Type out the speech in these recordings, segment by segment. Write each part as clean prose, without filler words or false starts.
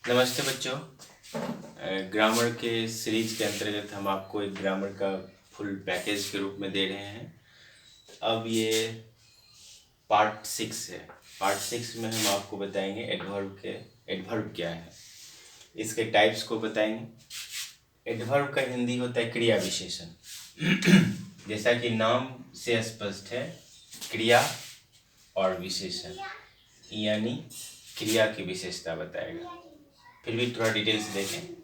नमस्ते बच्चों। ग्रामर के सीरीज के अंतर्गत हम आपको एक ग्रामर का फुल पैकेज के रूप में दे रहे हैं। अब ये पार्ट 6 है। पार्ट 6 में हम आपको बताएंगे एडवर्ब क्या है, इसके टाइप्स को बताएंगे। एडवर्ब का हिंदी होता है क्रिया विशेषण। जैसा कि नाम से स्पष्ट है, क्रिया और विशेषण, यानी क्रिया की विशेषता बताएगा। फिर भी थोड़ा डिटेल से देखें।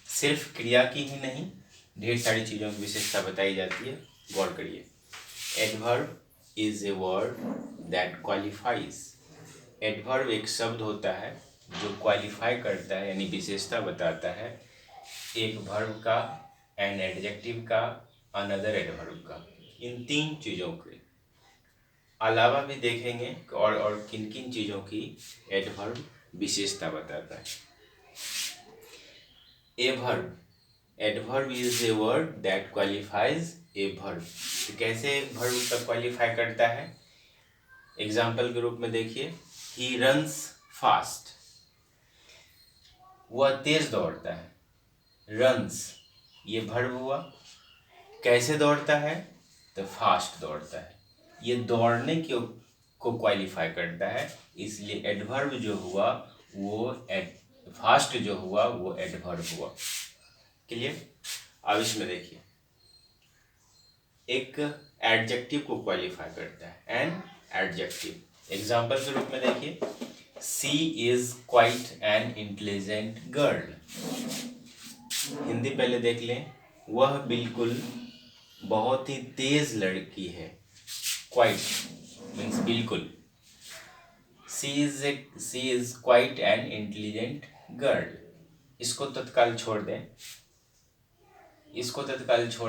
सिर्फ क्रिया की ही नहीं, ढेर सारी चीज़ों की विशेषता बताई जाती है, गौर करिए। Adverb is a word that qualifies. Adverb एक शब्द होता है जो क्वालिफाई करता है, यानी विशेषता बताता है एक वर्ब का, एन एडजेक्टिव का, अनदर एडवर्ब का। इन तीन चीज़ों के अलावा भी देखेंगे और किन किन चीज़ों की एडवर्ब विशेषता बताता है। A verb, adverb is a word that qualifies a verb. तो कैसे वर्ब का क्वालिफाई करता है, एग्जाम्पल के रूप में देखिए। ही रन्स फास्ट, वह तेज दौड़ता है। रन्स ये वर्ब हुआ। कैसे दौड़ता है, तो फास्ट दौड़ता है। ये दौड़ने को क्वालिफाई करता है, इसलिए एडवर्ब जो हुआ वो फास्ट जो हुआ वो एडवर्ब हुआ। क्लियर। अब इसमें देखिए, एक एडजेक्टिव को क्वालिफाई करता है, एन एडजेक्टिव। एग्जाम्पल के रूप में देखिए, she is quite an intelligent girl. Hindi पहले देख लें। वह बिल्कुल बहुत ही तेज लड़की है। क्वाइट मीन्स बिल्कुल। She is quite an intelligent girl. इसको तत्काल छोड़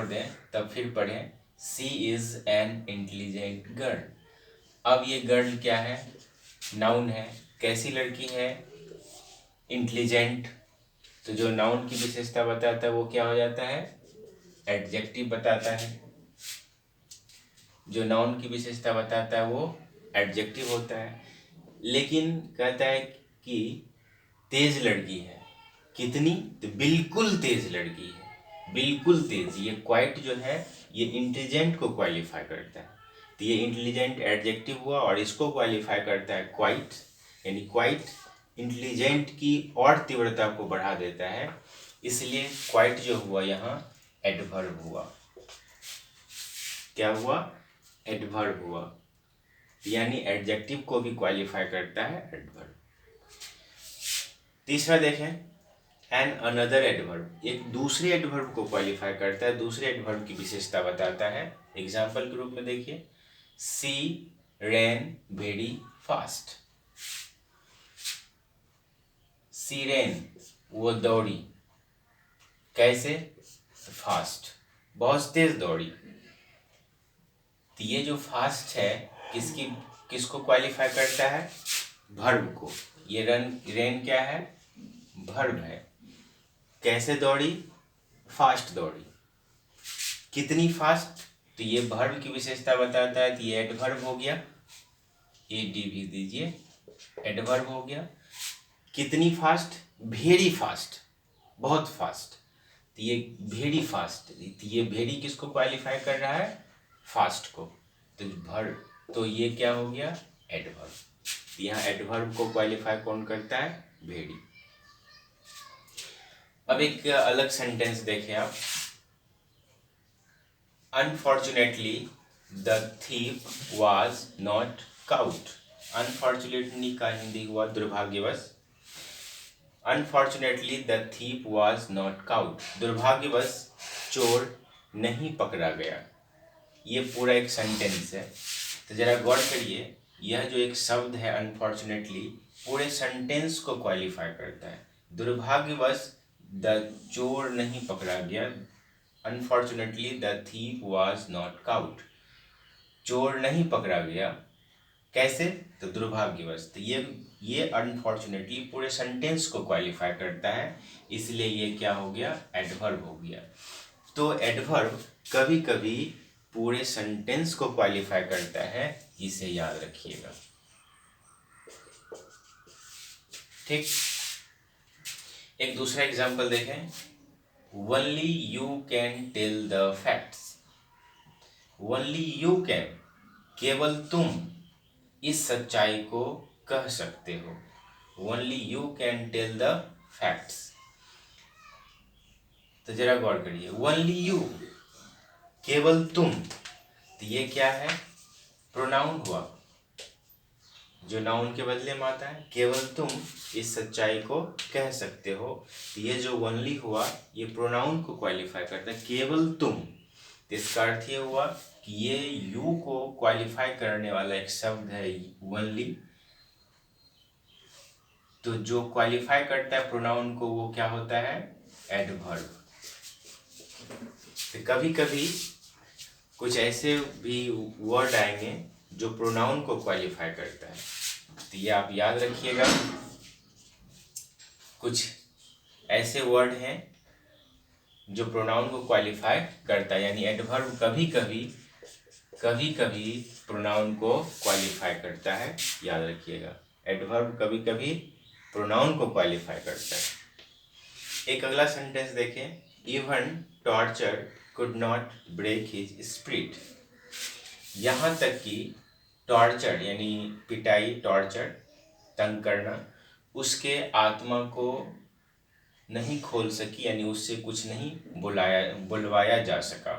दें, तब फिर पढ़ें she is an intelligent girl. अब ये गर्ल क्या है, नाउन है। कैसी लड़की है, इंटेलिजेंट। तो जो नाउन की विशेषता बताता है वो क्या हो जाता है, एडजेक्टिव बताता है। जो नाउन की विशेषता बताता है वो एडजेक्टिव होता है। लेकिन कहता है कि तेज लड़की है। कितनी, तो बिल्कुल तेज लड़की है। बिल्कुल तेज, ये क्वाइट जो है ये इंटेलिजेंट को क्वालिफाई करता है। तो ये इंटेलिजेंट एडजेक्टिव हुआ और इसको क्वालिफाई करता है क्वाइट, यानी क्वाइट इंटेलिजेंट की और तीव्रता को बढ़ा देता है, इसलिए क्वाइट जो हुआ यहाँ एडवर्ब हुआ। क्या हुआ, एडवर्ब हुआ, यानी एडजेक्टिव को भी क्वालिफाई करता है एडवर्ब। तीसरा देखें, एन अनदर एडवर्ब, एक दूसरे एडवर्ब को क्वालिफाई करता है, दूसरे एडवर्ब की विशेषता बताता है। एग्जाम्पल के रूप में देखिए, सी रैन वेरी फास्ट। सी रैन वो दौड़ी। कैसे, फास्ट, बहुत तेज दौड़ी। तो ये जो फास्ट है किसको क्वालिफाई करता है, वर्ब को। ये रैन क्या है, वर्ब है। कैसे दौड़ी, फास्ट दौड़ी। कितनी फास्ट, तो ये वर्ब की विशेषता बताता है, तो ये एडवर्ब हो गया। एडी भी दीजिए, एडवर्ब हो गया। कितनी फास्ट, वेरी फास्ट, बहुत फास्ट। तो ये वेरी फास्ट, तो ये वेरी किसको क्वालिफाई कर रहा है, फास्ट को। तो वर्ब, तो ये क्या हो गया, एडवर्ब। यहाँ एडवर्ब को क्वालिफाई कौन करता है, वेरी। अब एक अलग सेंटेंस देखें आप। Unfortunately the thief was not cout. Unfortunately का हिंदी हुआ दुर्भाग्यवश। Unfortunately the thief was not cout, दुर्भाग्यवश चोर नहीं पकड़ा गया। ये पूरा एक सेंटेंस है, तो जरा गौर करिए। यह जो एक शब्द है अनफॉर्चुनेटली, पूरे सेंटेंस को क्वालिफाई करता है। दुर्भाग्यवश द चोर नहीं पकड़ा गया। Unfortunately the thief was not cout, चोर नहीं पकड़ा गया। कैसे, तो दुर्भाग्यवश। तो ये अनफॉर्चुनेटली पूरे सेंटेंस को क्वालिफाई करता है, इसलिए ये क्या हो गया, एडवर्ब हो गया। तो एडवर्ब कभी कभी पूरे सेंटेंस को क्वालिफाई करता है, इसे याद रखिएगा। ठीक। एक दूसरा एग्जाम्पल देखें, only you can tell the facts. Only you can, केवल तुम इस सच्चाई को कह सकते हो। Only you can tell the facts. तो जरा गौर करिए, ओनली यू, केवल तुम, तो ये क्या है? प्रोनाउन हुआ, जो नाउन के बदले में आता है। केवल तुम इस सच्चाई को कह सकते हो, तो ये जो ओनली हुआ ये प्रोनाउन को क्वालिफाई करता है, केवल तुम। तो इसका अर्थ ये हुआ कि ये यू को क्वालिफाई करने वाला एक शब्द है ओनली। तो जो क्वालिफाई करता है प्रोनाउन को वो क्या होता है? एडवर्ब। तो कभी कभी कुछ ऐसे भी वर्ड आएंगे जो प्रोनाउन को क्वालिफाई करता है, तो ये आप याद रखिएगा। कुछ ऐसे वर्ड हैं जो प्रोनाउन को क्वालिफाई करता है, यानी एडवर्ब कभी कभी प्रोनाउन को क्वालिफाई करता है, याद रखिएगा। एडवर्ब कभी कभी प्रोनाउन को क्वालिफाई करता है। एक अगला सेंटेंस देखें, even torture could not break his spirit. यहाँ तक कि टॉर्चर यानी पिटाई, टॉर्चर तंग करना, उसके आत्मा को नहीं खोल सकी, यानी उससे कुछ नहीं बुलवाया जा सका।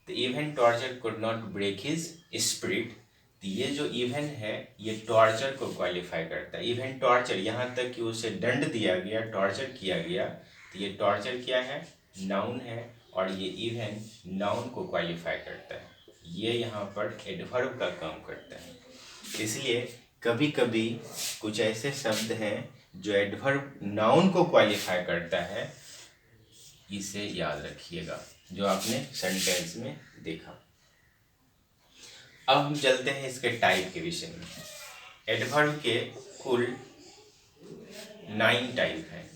तो even torture could not break his spirit. तो ये जो इवन है ये टॉर्चर को क्वालिफाई करता है। इवन टॉर्चर, यहाँ तक कि उसे दंड दिया गया, टॉर्चर किया गया, तो ये टॉर्चर क्या है? नाउन है, और ये इवन नाउन को क्वालिफाई करता है। ये यहाँ पर एडवर्ब का काम करता है। इसलिए कभी कभी कुछ ऐसे शब्द हैं जो एडवर्ब नाउन को क्वालिफाई करता है, इसे याद रखिएगा, जो आपने सेंटेंस में देखा। अब हम चलते हैं इसके टाइप के विषय में। एडवर्ब के कुल 9 टाइप हैं।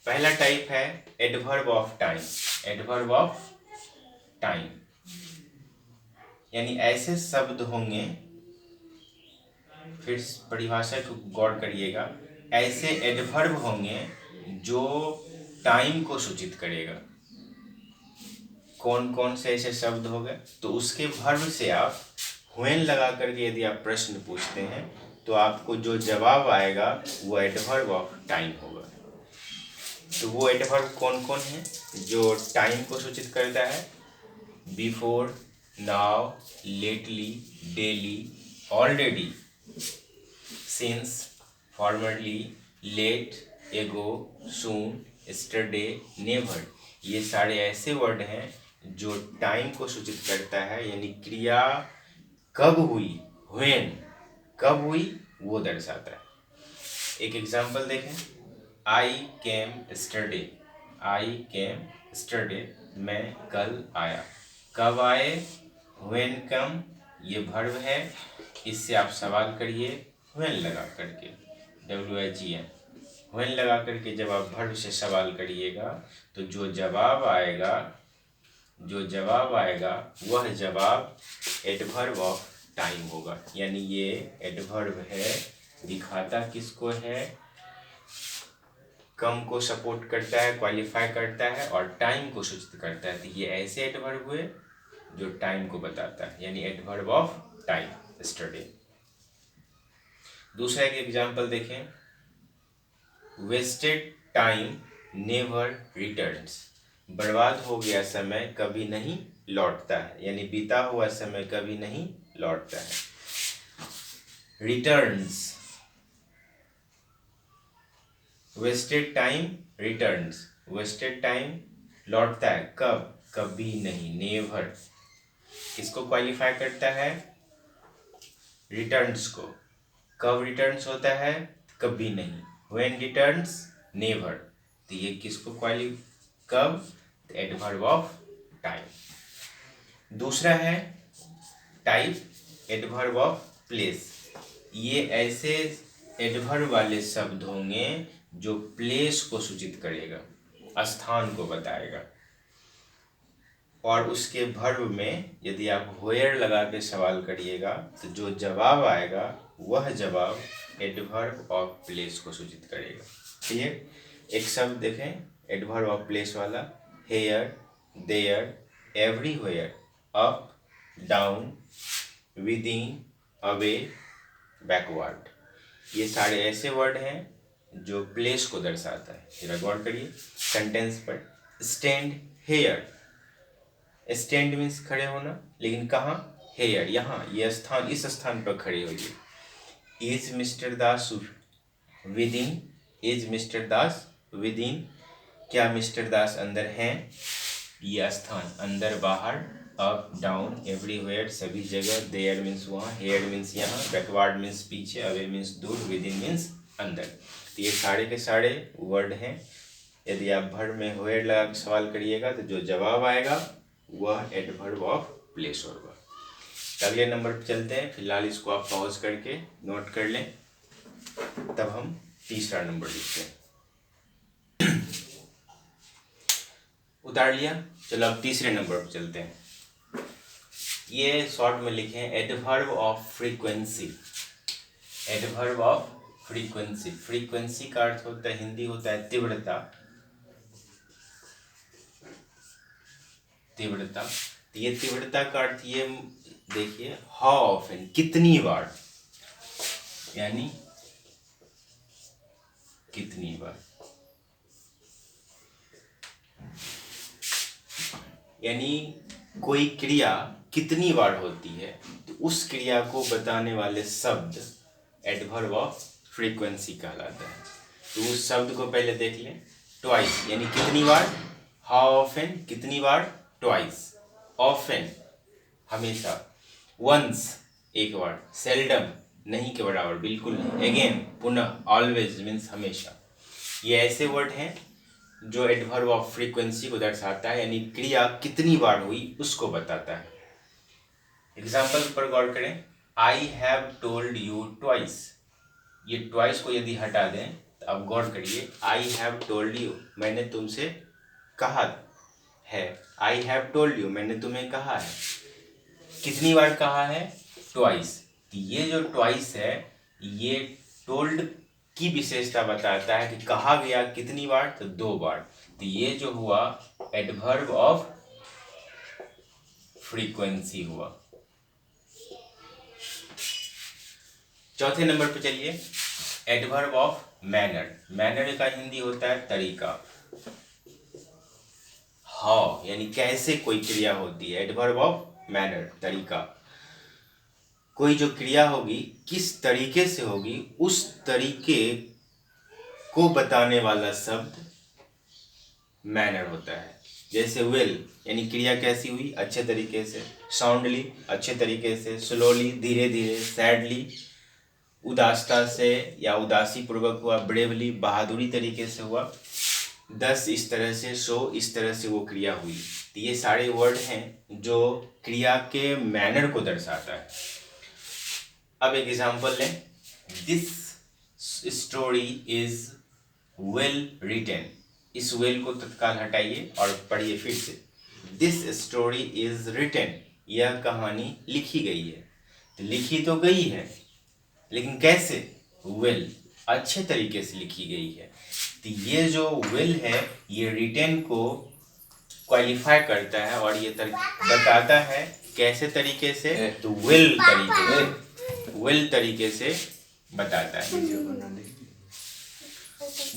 पहला टाइप है adverb of time. Adverb of time यानी ऐसे शब्द होंगे, फिर परिभाषा को गौर करिएगा, ऐसे एडवर्ब होंगे जो टाइम को सूचित करेगा। कौन कौन से ऐसे शब्द हो गए? तो उसके वर्ब से आप व्हेन लगा करके यदि आप प्रश्न पूछते हैं तो आपको जो जवाब आएगा वो एडवर्ब ऑफ टाइम होगा। तो वो एडवर्ब कौन कौन है जो टाइम को सूचित करता है? Before, now, lately, daily, already, since, formerly, late, ago, soon, yesterday, never. ये सारे ऐसे वर्ड हैं जो टाइम को सूचित करता है, यानी क्रिया कब हुई, व्हेन, कब हुई वो दर्शाता है। एक एग्जांपल देखें, आई केम यस्टरडे। आई केम यस्टरडे, मैं कल आया। कब आए? व्हेन कम, ये वर्ब है, इससे आप सवाल करिए व्हेन लगा करके, WHEN। व्हेन लगा करके जब आप वर्ब से सवाल करिएगा तो जो जवाब आएगा वह जवाब एडवर्ब ऑफ टाइम होगा। यानी ये एडवर्ब है, दिखाता किसको है? कम को सपोर्ट करता है, क्वालिफाई करता है, और टाइम को सूचित करता है। तो ये ऐसे एडवर्ब हुए जो टाइम को बताता है, यानी एडवर्ब ऑफ टाइम, यस्टरडे। दूसरा एक एग्जांपल देखें, वेस्टेड टाइम नेवर रिटर्न्स। बर्बाद हो गया समय कभी नहीं लौटता है, यानी बीता हुआ समय कभी नहीं लौटता है। Returns, wasted time returns, wasted time लौटता है कब? कभी नहीं, नेवर। किसको क्वालिफाई करता है? रिटर्न्स को। कब रिटर्न्स होता है? कभी नहीं। When returns, never. तो ये किसको कब? Adverb of time. दूसरा है टाइप एडवर्ब ऑफ प्लेस। ये ऐसे एडवर्ब वाले शब्द होंगे जो प्लेस को सूचित करेगा, स्थान को बताएगा, और उसके वर्ब में यदि आप व्हेयर लगा के सवाल करिएगा तो जो जवाब आएगा वह जवाब एडवर्ब ऑफ प्लेस को सूचित करेगा। क्लियर? एक शब्द देखें एडवर्ब ऑफ प्लेस वाला, here, there, everywhere, up, down, within, away, backward. ये सारे ऐसे वर्ड हैं जो प्लेस को दर्शाता है। जरा गौर करिए सेंटेंस पर। स्टैंड हेयर, स्टैंड मीन्स खड़े होना, लेकिन कहाँ? हेयर, यहाँ, ये स्थान, इस स्थान पर खड़े होइए। Is mister Das within, is mister Das within, क्या मिस्टर दास अंदर हैं? ये स्थान, अंदर बाहर, अप डाउन एवरीवेयर, सभी जगह, देयर मीन्स वहाँ, हेयर मीन्स यहाँ, बैकवर्ड मीन्स पीछे, अवे मीन्स दूर, विदिन मीन्स अंदर। तो ये सारे के सारे वर्ड हैं। यदि आप भर में वेयर लगा के सवाल करिएगा तो जो जवाब आएगा वह एडवर्ब ऑफ प्लेस होगा। अगले नंबर पर चलते हैं। फिलहाल इसको आप पॉज करके नोट कर लें, तब हम तीसरा नंबर लिखते हैं। उतार लिया? चलो अब तीसरे नंबर पर चलते हैं। ये शॉर्ट में लिखे हैं adverb of frequency. Adverb of frequency. Frequency का अर्थ होता है, हिंदी होता है तीव्रता। तीव्रता, तो ये तीव्रता का अर्थ ये देखिए, हाउ ऑफन, कितनी बार, यानी कितनी बार, यानी कोई क्रिया कितनी बार होती है तो उस क्रिया को बताने वाले शब्द एडवर्ब ऑफ फ्रीक्वेंसी कहलाता है। तो उस शब्द को पहले देख लें। ट्वाइस यानी कितनी बार, हाउ ऑफन कितनी बार, ट्वाइस ऑफन हमेशा, वंस एक बार, सेल्डम नहीं के बराबर बिल्कुल नहीं, अगेन पुनः, ऑलवेज मीन्स हमेशा। ये ऐसे वर्ड हैं जो एडवर्ब ऑफ फ्रीक्वेंसी को दर्शाता है, यानी क्रिया कितनी बार हुई उसको बताता है। एग्जाम्पल पर गौर करें। I have told you twice. ये ट्वाइस को यदि हटा दें तो अब गौर करिए, आई हैव टोल्ड यू, मैंने तुमसे कहा है। आई हैव टोल्ड यू, मैंने तुम्हें कहा है। कितनी बार कहा है? ट्वाइस। ये जो ट्वाइस है ये टोल्ड की विशेषता बताता है कि कहा गया कितनी बार, तो 2 बार। तो ये जो हुआ एडवर्ब ऑफ फ्रीक्वेंसी हुआ। चौथे नंबर पे चलिए, एडवर्ब ऑफ मैनर। मैनर का हिंदी होता है तरीका। हाउ यानी कैसे कोई क्रिया होती है, एडवर्ब ऑफ मैनर तरीका। कोई जो क्रिया होगी किस तरीके से होगी उस तरीके को बताने वाला शब्द मैनर होता है। जैसे वेल यानी क्रिया कैसी हुई, अच्छे तरीके से, साउंडली अच्छे तरीके से, स्लोली धीरे धीरे, सैडली उदासता से या उदासी पूर्वक हुआ, ब्रेवली बहादुरी तरीके से हुआ, 10 इस तरह से, 100 इस तरह से वो क्रिया हुई। तो ये सारे वर्ड हैं जो क्रिया के मैनर को दर्शाता है। अब एक एग्जांपल लें। This story is well written. इस वेल को तत्काल हटाइए और पढ़िए फिर से। दिस स्टोरी इज रिटन, यह कहानी लिखी गई है। तो लिखी तो गई है लेकिन कैसे? वेल अच्छे तरीके से लिखी गई है। तो ये जो वेल है ये रिटन को क्वालिफाई करता है और ये बताता है कैसे तरीके से, तो वेल तरीके से बताता है।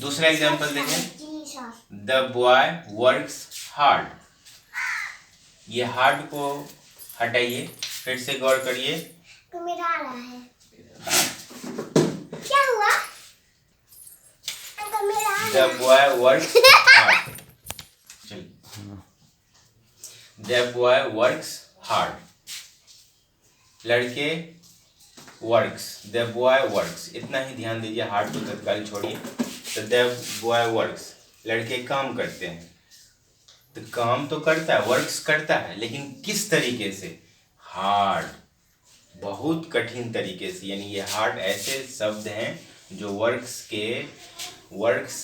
दूसरा एग्जांपल देखें। The boy works hard. ये हार्ड को हटाइए, फिर से गौर करिए। मेरा आ रहा है। क्या हुआ? The boy works hard. चलिए। The boy works hard. लड़के works. The boy works. इतना ही ध्यान दीजिए, hard को तत्काल छोड़िए। तो the boy works. लड़के काम करते हैं। तो काम तो करता है, वर्क्स करता है, लेकिन किस तरीके से? हार्ड, बहुत कठिन तरीके से। यानी ये हार्ड ऐसे शब्द हैं जो वर्क्स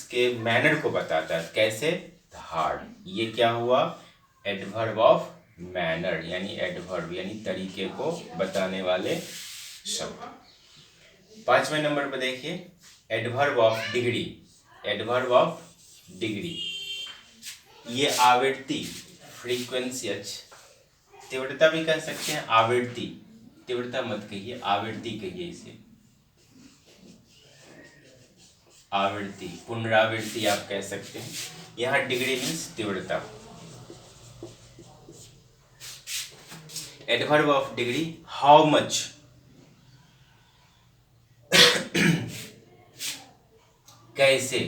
के मैनर को बताता है। कैसे? हार्ड। ये क्या हुआ? एडवर्ब ऑफ मैनर, यानी एडवर्ब यानी तरीके को बताने वाले शब्द। 5वें नंबर पर देखिए adverb of degree. Adverb of degree ये आवृत्ति फ्रीक्वेंसी, तीव्रता भी कह सकते हैं, आवृत्ति, तीव्रता मत कहिए, आवृत्ति कहिए इसे, आवृत्ति, पुनरावृत्ति आप कह सकते हैं। यहाँ डिग्री मीन्स तीव्रता। Adverb of degree how much, कैसे।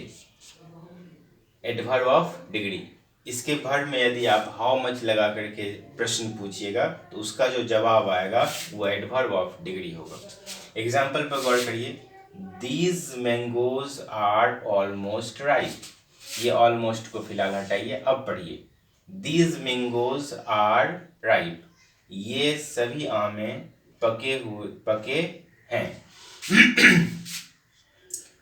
एडवर्ब ऑफ डिग्री, इसके वर्ब में यदि आप हाउ मच लगा करके प्रश्न पूछिएगा तो उसका जो जवाब आएगा वो एडवर्ब ऑफ डिग्री होगा। एग्जाम्पल पर गौर करिए, these mangoes are almost ripe. ये ऑलमोस्ट को फिलहाल हटाइए, अब पढ़िए, दीज मैंगोज आर राइप, ये सभी आमें पके हैं।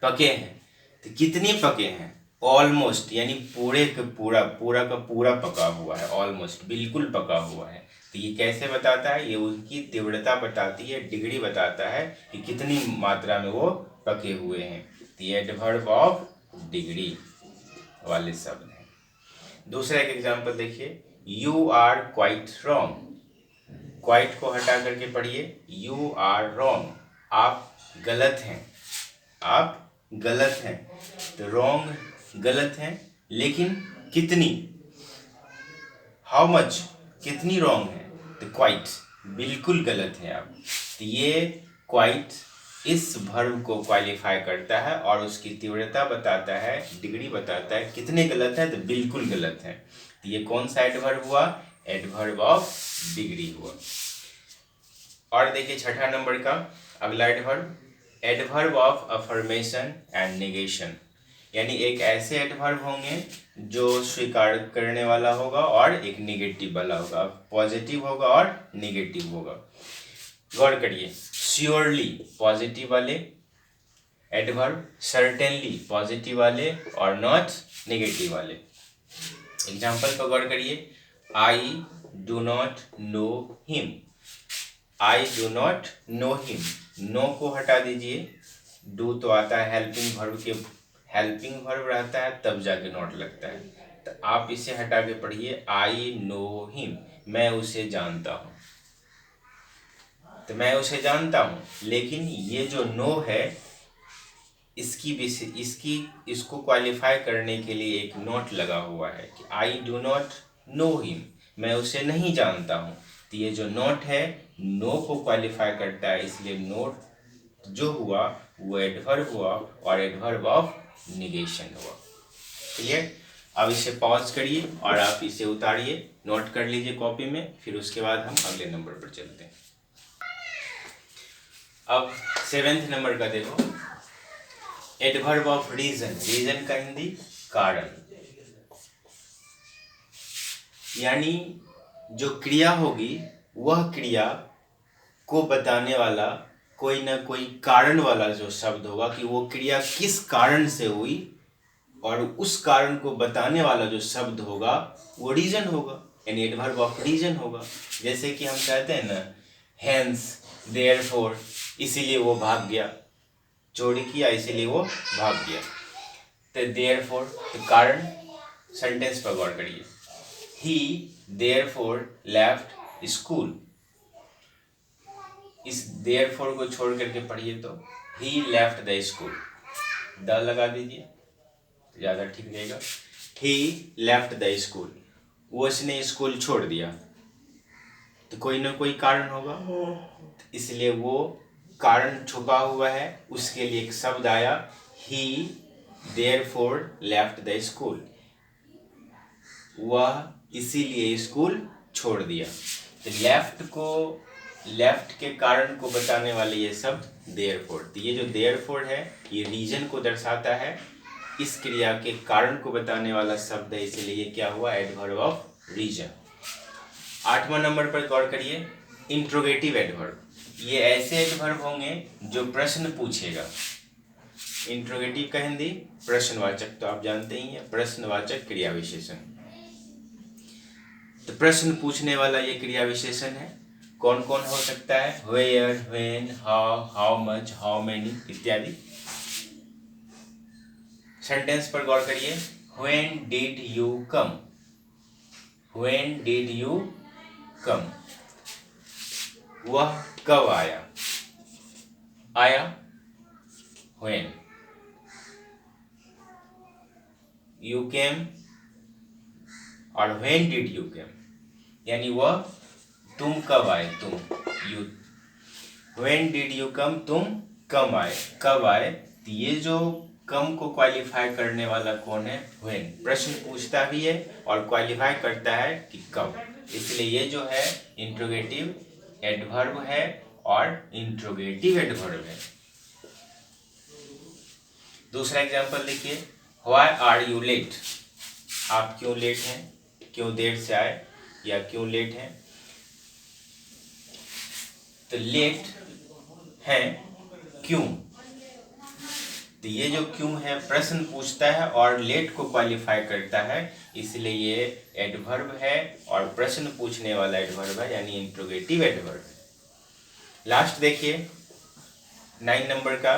पके हैं तो कितनी पके हैं, ऑलमोस्ट, यानी पूरे का पूरा, पूरा का पूरा पका हुआ है, ऑलमोस्ट बिल्कुल पका हुआ है। तो ये कैसे बताता है, ये उनकी तीव्रता बताती है, डिग्री बताता है कि कितनी मात्रा में वो पके हुए हैं। तो ये एडवर्ब ऑफ डिग्री वाले शब्द हैं। दूसरा एक एग्जांपल देखिए, you are quite wrong. Quite को हटा करके पढ़िए, यू आर रॉन्ग, आप गलत हैं, आप गलत हैं। तो रॉन्ग गलत हैं, लेकिन कितनी, हाउ मच, कितनी रॉन्ग है, तो क्वाइट बिल्कुल गलत है आप। तो ये क्वाइट इस वर्ब को क्वालिफाई करता है और उसकी तीव्रता बताता है, डिग्री बताता है, कितने गलत है, तो बिल्कुल गलत है। तो ये कौन सा एडवर्ब हुआ, एडवर्ब ऑफ डिग्री हुआ। और देखिए 6ठा नंबर का अगला adverb, adverb of affirmation and negation, यानी एक ऐसे एडवर्ब होंगे जो स्वीकार करने वाला होगा और एक निगेटिव वाला होगा, पॉजिटिव होगा और निगेटिव होगा। गौर करिए, श्योरली पॉजिटिव वाले एडवर्ब, सर्टेनली पॉजिटिव वाले और नॉट नेगेटिव वाले। एग्जाम्पल पर गौर करिए, I do not know him. I do not know him, know को हटा दीजिए, डू तो आता है हेल्पिंग वर्ब के, हेल्पिंग वर्ब रहता है तब जाके नॉट लगता है। तो आप इसे हटा के पढ़िए, आई नो हिम, मैं उसे जानता हूँ। तो मैं उसे जानता हूँ, लेकिन ये जो नो है इसको क्वालिफाई करने के लिए एक नोट लगा हुआ है कि आई डू नॉट नो हिम, मैं उसे नहीं जानता हूँ। तो ये जो नोट है नो को क्वालिफाई करता है, इसलिए नोट जो हुआ वो एडवर्ब हुआ और एडवर्ब ऑफ निगेशन हुआ। क्लियर। अब इसे पॉज करिए और आप इसे उतारिए, नोट कर लीजिए कॉपी में, फिर उसके बाद हम अगले नंबर पर चलते हैं। अब 7वें नंबर का देखो, एडवर्ब ऑफ रीजन। रीजन का हिंदी कारण, यानी जो क्रिया होगी वह क्रिया को बताने वाला कोई ना कोई कारण वाला जो शब्द होगा कि वो क्रिया किस कारण से हुई, और उस कारण को बताने वाला जो शब्द होगा वो रीजन होगा, यानी एडवर्ब ऑफ रीजन होगा। जैसे कि हम कहते हैं ना, हेंस, देयरफॉर, इसीलिए वो भाग गया, चोरी किया इसीलिए वो भाग गया। तो देयरफॉर तो कारण, सेंटेंस पर गौर करिए, ही देयरफॉर लेफ्ट स्कूल। इस देयरफॉर को छोड़ करके पढ़िए तो ही लेफ्ट द स्कूल, द लगा दीजिए तो ज़्यादा ठीक रहेगा। ही लेफ्ट द स्कूल, वो उसने स्कूल छोड़ दिया, तो कोई ना कोई कारण होगा, इसलिए वो कारण छुपा हुआ है, उसके लिए एक शब्द आया, ही देयरफॉर लेफ्ट द स्कूल, वह इसीलिए स्कूल छोड़ दिया। तो लेफ्ट के कारण को बताने वाले ये शब्द देयरफॉर। तो ये जो देयरफॉर है ये रीजन को दर्शाता है, इस क्रिया के कारण को बताने वाला शब्द है, इसलिए ये क्या हुआ, एडवर्ब ऑफ रीजन। 8वां नंबर पर गौर करिए, इंट्रोगेटिव एडवर्ब। ये ऐसे एडवर्ब होंगे जो प्रश्न पूछेगा। इंट्रोगेटिव का हिंदी प्रश्नवाचक, तो आप जानते ही हैं, प्रश्नवाचक क्रिया विशेषण। तो प्रश्न पूछने वाला ये क्रिया विशेषण है। कौन कौन हो सकता है? Where, when, how, how much, how many इत्यादि। सेंटेंस पर गौर करिए। When did you come? When did you come? वह कब आया? आया व्हेन। यू केम और व्हेन डिड यू केम, यानी वह तुम कब आए, तुम यू। व्हेन डिड यू कम, तुम कब आए, कब आए। तो ये जो कम को क्वालिफाई करने वाला कौन है? व्हेन। प्रश्न पूछता भी है और क्वालिफाई करता है कि कब, इसलिए ये जो है इंट्रोगेटिव एडवर्ब है और इंट्रोगेटिव एडवर्ब है। दूसरा एग्जांपल देखिए। Why are you late? आप क्यों लेट हैं, क्यों देर से आए या क्यों लेट हैं। तो लेट है क्यों, तो ये जो क्यों है प्रश्न पूछता है और लेट को क्वालिफाई करता है, इसलिए ये एडवर्ब है और प्रश्न पूछने वाला एडवर्ब है, यानी इंट्रोगेटिव एडवर्ब है। लास्ट देखिए 9 नंबर का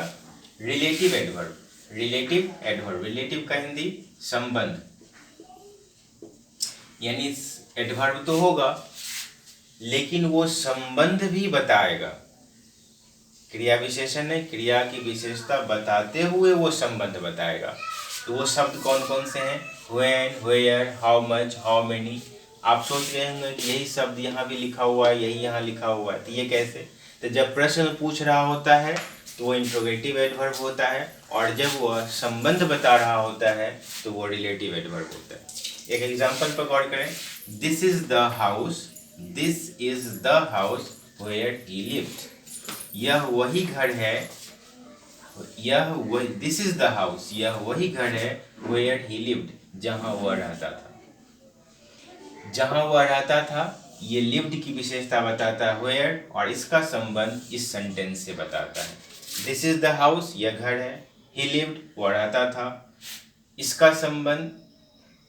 relative adverb. Relative adverb, relative का हिंदी संबंध, यानी एडवर्ब तो होगा लेकिन वो संबंध भी बताएगा। क्रिया विशेषण है, क्रिया की विशेषता बताते हुए वो संबंध बताएगा। तो वो शब्द कौन कौन से हैं? When, where, how much, how many. आप सोच रहे होंगे कि यही शब्द यहाँ भी लिखा हुआ है, यही यहाँ लिखा हुआ है, तो ये कैसे? तो जब प्रश्न पूछ रहा होता है तो वो इंट्रोगेटिव एडवर्ब होता है, और जब वह संबंध बता रहा होता है तो वो रिलेटिव एडवर्ब होता है। एक एग्जाम्पल पर गौर करें। This is the house, this is the house where he lived. यह वही घर है, दिस इज द हाउस, यह वही घर है वेयर ही लिव्ड, जहां वह रहता था। जहां वह रहता था, ये लिव्ड की विशेषता बताता है वेयर, और इसका संबंध इस सेंटेंस से बताता है। दिस इज द हाउस, यह घर है, ही लिव्ड, वह रहता था। इसका संबंध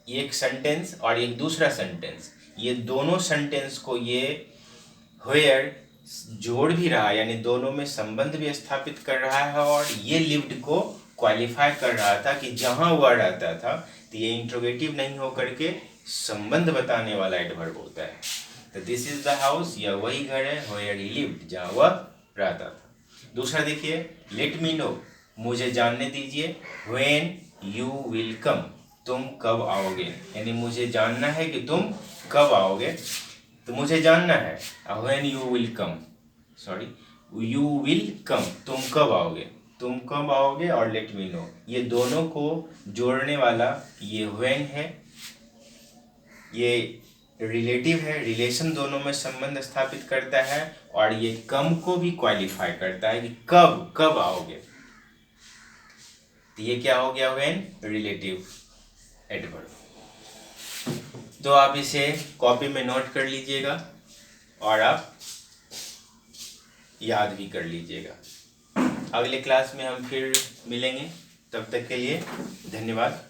एक सेंटेंस और एक दूसरा सेंटेंस, ये दोनों सेंटेंस को ये वेयर जोड़ भी रहा है, यानी दोनों में संबंध भी स्थापित कर रहा है, और ये लिव्ड को क्वालिफाई कर रहा था कि जहां वह रहता था। तो ये इंट्रोगेटिव नहीं होकर के संबंध बताने वाला एडवर्ब होता है। तो दिस इज द हाउस, यह वही घर है वेयर ही लिव्ड, जहां वह रहता था। दूसरा देखिए, लेट मी नो, मुझे जानने दीजिए, व्हेन यू विल कम, तुम कब आओगे, यानी मुझे जानना है कि तुम कब आओगे। तो मुझे जानना है when you will come, sorry you will come, तुम कब आओगे, तुम कब आओगे, और लेट मी नो, ये दोनों को जोड़ने वाला ये व्हेन है, ये रिलेटिव है, रिलेशन दोनों में संबंध स्थापित करता है, और ये कम को भी क्वालिफाई करता है कि कब कब आओगे। तो ये क्या हो गया? When relative adverb. तो आप इसे कॉपी में नोट कर लीजिएगा और आप याद भी कर लीजिएगा। अगले क्लास में हम फिर मिलेंगे, तब तक के लिए धन्यवाद।